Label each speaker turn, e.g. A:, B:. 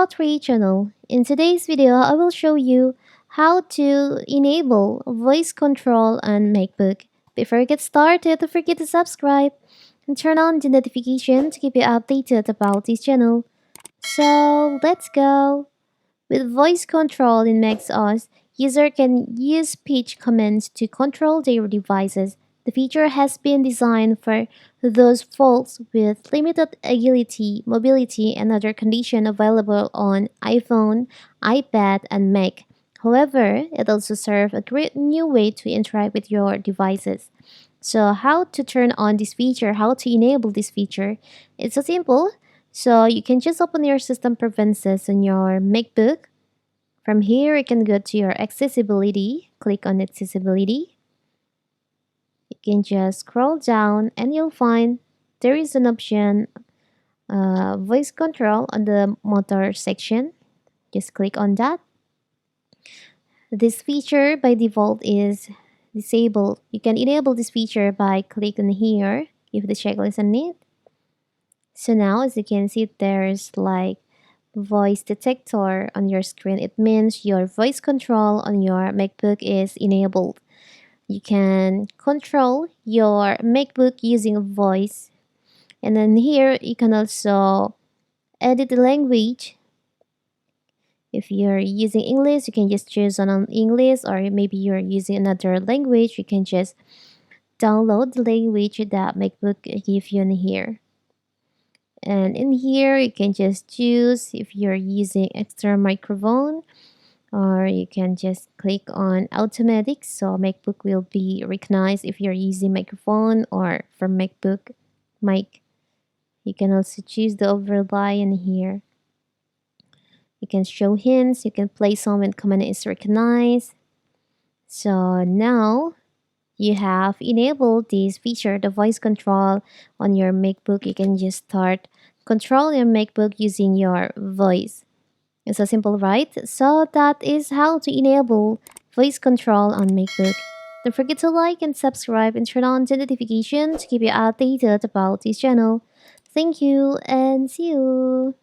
A: Monterey channel. In today's video, I will show you how to enable voice control on Macbook. Before we get started, don't forget to subscribe and turn on the notification to keep you updated about this channel. So let's go. With voice control in macOS, user can use speech commands to control their devices. The feature has been designed for those folks with limited agility, mobility, and other conditions available on iPhone, iPad, and Mac. However, it also serves a great new way to interact with your devices. So how to turn on this feature, how to enable this feature? It's so simple. So you can just open your system preferences on your MacBook. From here, you can go to your accessibility, click on accessibility. You can just scroll down and you'll find there is an option voice control on the motor section. Just click on that. This feature by default is disabled. You can enable this feature by clicking here, give the checklist on it. So now as you can see, there's like voice detector on your screen. It means your voice control on your MacBook is enabled. You can control your MacBook using voice. And then here you can also edit the language. If you're using English, you can just choose on English, or maybe you're using another language, you can just download the language that MacBook give you in here. And in here you can just choose if you're using extra microphone, or you can just click on automatic, so MacBook will be recognized if you're using microphone or from MacBook mic. You can also choose the overlay in here. You can show hints, you can play song when command is recognized. So now you have enabled this feature, the voice control on your MacBook. You can just start control your MacBook using your voice. It's so simple, right? So that is how to enable voice control on MacBook. Don't forget to like and subscribe and turn on the notification to keep you updated about this channel. Thank you and see you.